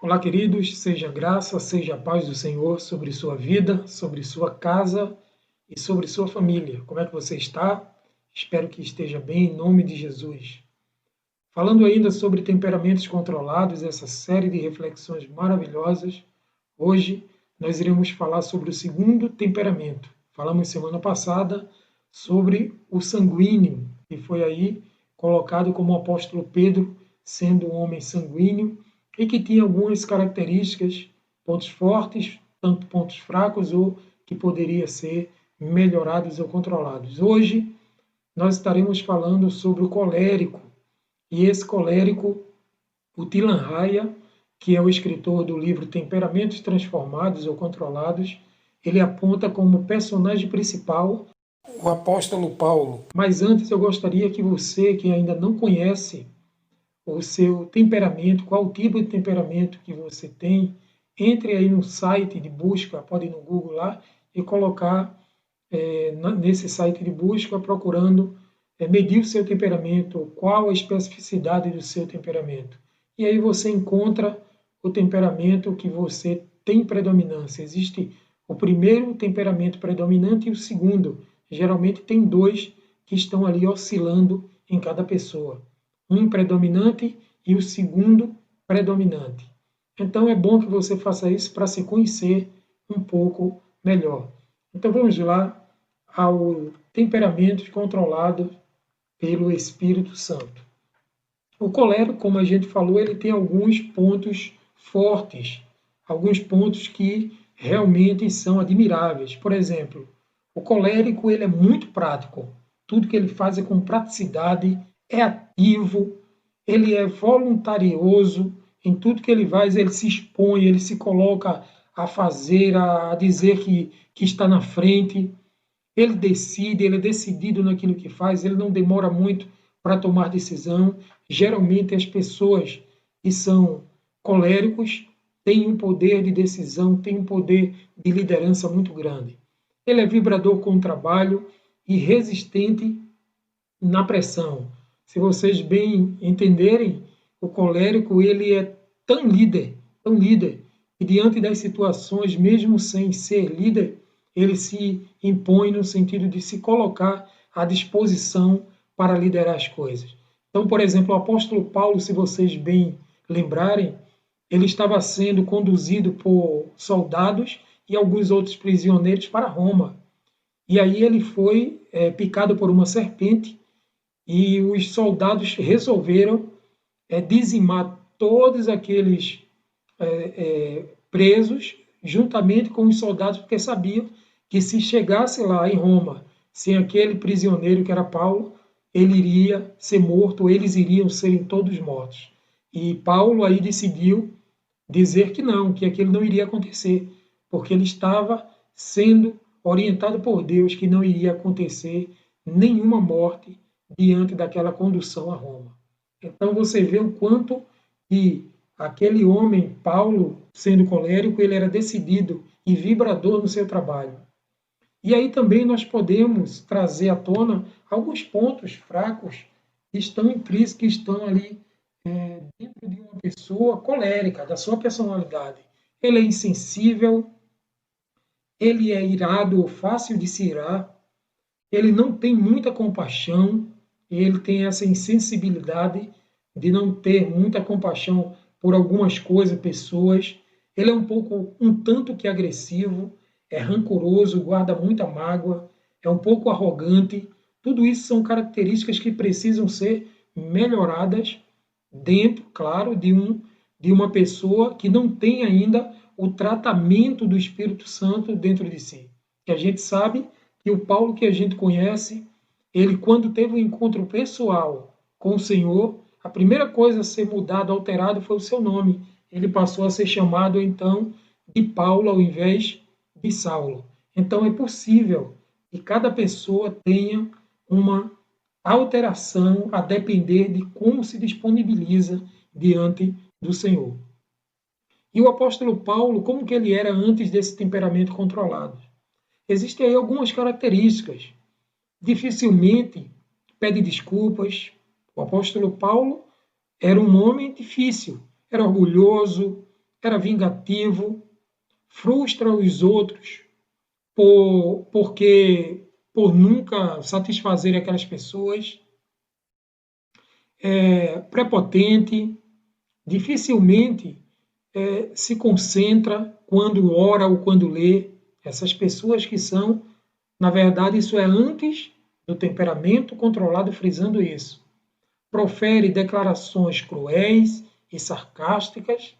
Olá, queridos, seja a graça, seja a paz do Senhor sobre sua vida, sobre sua casa e sobre sua família. Como é que você está? Espero que esteja bem, em nome de Jesus. Falando ainda sobre temperamentos controlados, essa série de reflexões maravilhosas, hoje nós iremos falar sobre o segundo temperamento. Falamos semana passada sobre o sanguíneo, que foi aí colocado como o apóstolo Pedro sendo um homem sanguíneo e que tinha algumas características, pontos fortes, tanto pontos fracos ou que poderia ser melhorados ou controlados. Hoje nós estaremos falando sobre o colérico, e esse colérico, o Tilan Raya, que é o escritor do livro Temperamentos Transformados ou Controlados, ele aponta como personagem principal o apóstolo Paulo. Mas antes eu gostaria que você, que ainda não conhece o seu temperamento, qual o tipo de temperamento que você tem, entre aí no site de busca, pode ir no Google lá e colocar nesse site de busca procurando medir o seu temperamento, qual a especificidade do seu temperamento. E aí você encontra o temperamento que você tem predominância. Existe o primeiro temperamento predominante e o segundo. Geralmente tem dois que estão ali oscilando em cada pessoa. Um predominante e o segundo predominante. Então é bom que você faça isso para se conhecer um pouco melhor. Então vamos lá ao temperamento controlado pelo Espírito Santo. O colérico, como a gente falou, ele tem alguns pontos fortes, alguns pontos que realmente são admiráveis. Por exemplo, o colérico ele é muito prático. Tudo que ele faz é com praticidade, é ativo, ele é voluntarioso, em tudo que ele faz ele se expõe, ele se coloca a fazer, a dizer que está na frente. Ele decide, ele é decidido naquilo que faz, ele não demora muito para tomar decisão. Geralmente as pessoas que são coléricos têm um poder de decisão, têm um poder de liderança muito grande. Ele é vibrador com o trabalho e resistente na pressão. Se vocês bem entenderem, o colérico ele é tão líder, que diante das situações, mesmo sem ser líder, ele se impõe no sentido de se colocar à disposição para liderar as coisas. Então, por exemplo, o apóstolo Paulo, se vocês bem lembrarem, ele estava sendo conduzido por soldados e alguns outros prisioneiros para Roma. E aí ele foi picado por uma serpente e os soldados resolveram dizimar todos aqueles presos juntamente com os soldados, porque sabiam que se chegasse lá em Roma sem aquele prisioneiro que era Paulo, ele iria ser morto, eles iriam serem todos mortos. E Paulo aí decidiu dizer que não, que aquilo não iria acontecer, porque ele estava sendo orientado por Deus que não iria acontecer nenhuma morte diante daquela condução a Roma. Então você vê o quanto que aquele homem, Paulo, sendo colérico, ele era decidido e vibrador no seu trabalho. E aí também nós podemos trazer à tona alguns pontos fracos que estão intrínsecos, que estão ali dentro de uma pessoa colérica, da sua personalidade. Ele é insensível, ele é irado ou fácil de se irar, ele não tem muita compaixão, ele tem essa insensibilidade de não ter muita compaixão por algumas coisas, pessoas. Ele é um tanto que agressivo, é rancoroso, guarda muita mágoa, é um pouco arrogante. Tudo isso são características que precisam ser melhoradas dentro, claro, de uma pessoa que não tem ainda o tratamento do Espírito Santo dentro de si. Que a gente sabe que o Paulo que a gente conhece, ele quando teve um encontro pessoal com o Senhor, a primeira coisa a ser mudada, alterada, foi o seu nome. Ele passou a ser chamado, então, de Paulo ao invés de Saulo. Então, é possível que cada pessoa tenha uma alteração a depender de como se disponibiliza diante do Senhor. E o apóstolo Paulo, como que ele era antes desse temperamento controlado? Existem aí algumas características. Dificilmente pede desculpas. O apóstolo Paulo era um homem difícil, era orgulhoso, era vingativo, frustra os outros por nunca satisfazer aquelas pessoas, prepotente, dificilmente se concentra quando ora ou quando lê. Essas pessoas que são, na verdade, isso é antes do temperamento controlado, frisando isso. Profere declarações cruéis e sarcásticas,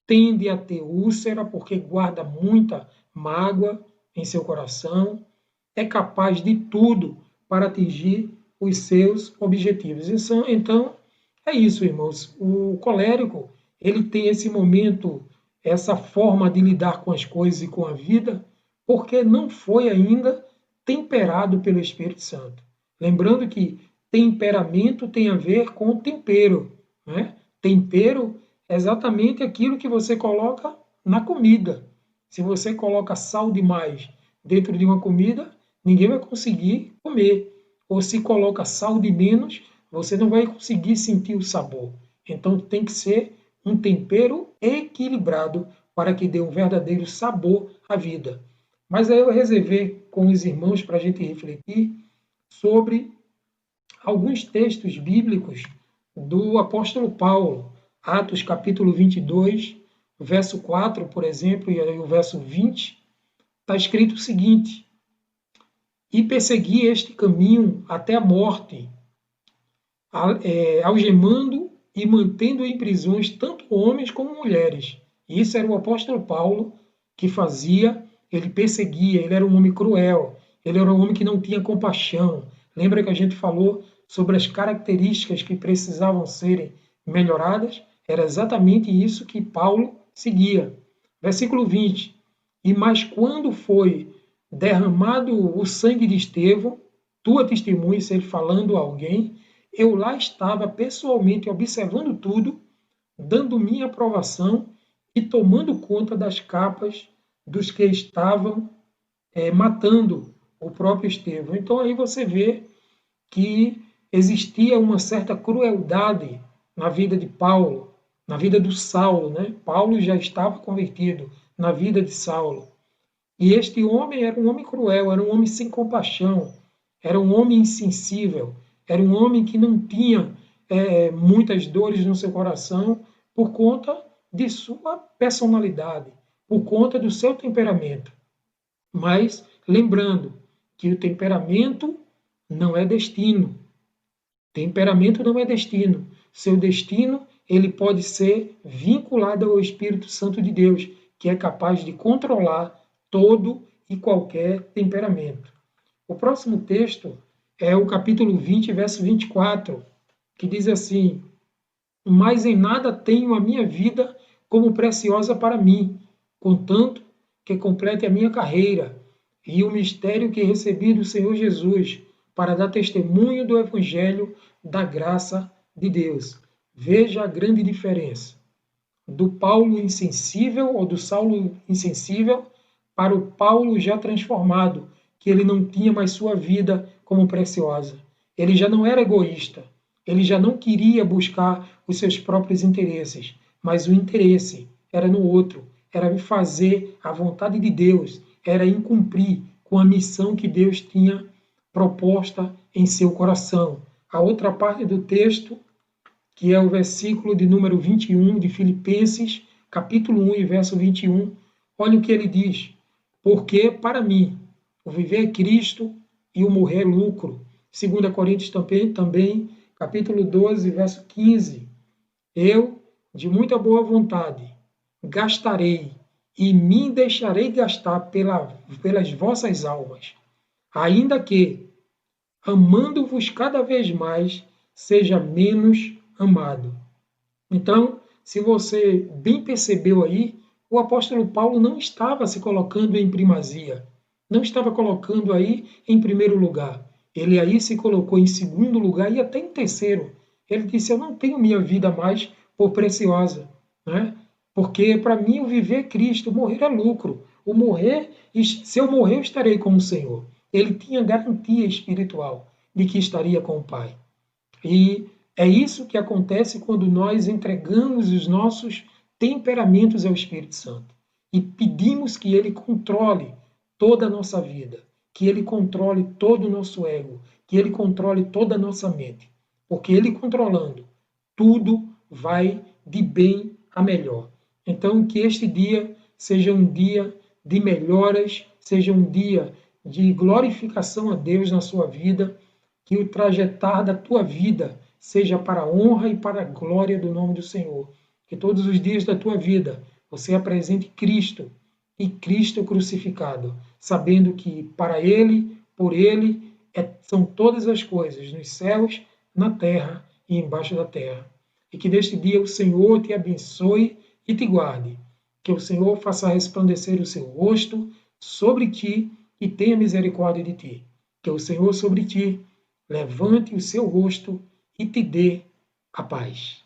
tende a ter úlcera porque guarda muita mágoa em seu coração, é capaz de tudo para atingir os seus objetivos. Então, é isso, irmãos. O colérico, ele tem esse momento, essa forma de lidar com as coisas e com a vida, porque não foi ainda temperado pelo Espírito Santo. Lembrando que temperamento tem a ver com tempero, né? Tempero é exatamente aquilo que você coloca na comida. Se você coloca sal demais dentro de uma comida, ninguém vai conseguir comer. Ou se coloca sal de menos, você não vai conseguir sentir o sabor. Então tem que ser um tempero equilibrado para que dê um verdadeiro sabor à vida. Mas aí eu reservei com os irmãos para a gente refletir sobre alguns textos bíblicos do apóstolo Paulo. Atos capítulo 22, verso 4, por exemplo, e aí o verso 20, está escrito o seguinte: e persegui este caminho até a morte, algemando e mantendo em prisões tanto homens como mulheres. Isso era o apóstolo Paulo que fazia, ele perseguia, ele era um homem cruel, ele era um homem que não tinha compaixão. Lembra que a gente falou sobre as características que precisavam serem melhoradas? Era exatamente isso que Paulo seguia. Versículo 20. E mas quando foi derramado o sangue de Estevão, tua testemunha, ele falando a alguém, eu lá estava pessoalmente observando tudo, dando minha aprovação e tomando conta das capas dos que estavam matando o próprio Estevão. Então aí você vê que existia uma certa crueldade na vida de Paulo, na vida do Saulo, né? Paulo já estava convertido na vida de Saulo. E este homem era um homem cruel, era um homem sem compaixão, era um homem insensível, era um homem que não tinha muitas dores no seu coração por conta de sua personalidade, por conta do seu temperamento. Mas lembrando que o temperamento não é destino. Temperamento não é destino. Seu destino ele pode ser vinculado ao Espírito Santo de Deus, que é capaz de controlar todo e qualquer temperamento. O próximo texto é o capítulo 20, verso 24, que diz assim: mas em nada tenho a minha vida como preciosa para mim, contanto que complete a minha carreira e o mistério que recebi do Senhor Jesus, para dar testemunho do Evangelho da graça de Deus. Veja a grande diferença do Paulo insensível, ou do Saulo insensível, para o Paulo já transformado, que ele não tinha mais sua vida como preciosa. Ele já não era egoísta, ele já não queria buscar os seus próprios interesses, mas o interesse era no outro, era fazer a vontade de Deus, era em cumprir com a missão que Deus tinha proposta em seu coração. A outra parte do texto, que é o versículo de número 21 de Filipenses, capítulo 1 e verso 21, olha o que ele diz: porque para mim o viver é Cristo e o morrer é lucro. 2 Coríntios também, capítulo 12, verso 15. Eu, de muita boa vontade, gastarei e me deixarei gastar pelas vossas almas, ainda que, amando-vos cada vez mais, seja menos amado. Então, se você bem percebeu aí, o apóstolo Paulo não estava se colocando em primazia, não estava colocando aí em primeiro lugar. Ele aí se colocou em segundo lugar e até em terceiro. Ele disse: eu não tenho minha vida mais por preciosa, né? Porque para mim o viver é Cristo, o morrer é lucro. O morrer, se eu morrer, eu estarei com o Senhor. Ele tinha garantia espiritual de que estaria com o Pai. E é isso que acontece quando nós entregamos os nossos temperamentos ao Espírito Santo e pedimos que ele controle toda a nossa vida, que ele controle todo o nosso ego, que ele controle toda a nossa mente, porque ele controlando, tudo vai de bem a melhor. Então, que este dia seja um dia de melhoras, seja um dia de glorificação a Deus na sua vida, que o trajetar da tua vida seja para a honra e para a glória do nome do Senhor. Que todos os dias da tua vida você apresente Cristo e Cristo crucificado, sabendo que para Ele, por Ele, são todas as coisas, nos céus, na terra e embaixo da terra. E que neste dia o Senhor te abençoe e te guarde. Que o Senhor faça resplandecer o seu rosto sobre ti e tenha misericórdia de ti. Que o Senhor sobre ti levante o seu rosto e te dê a paz.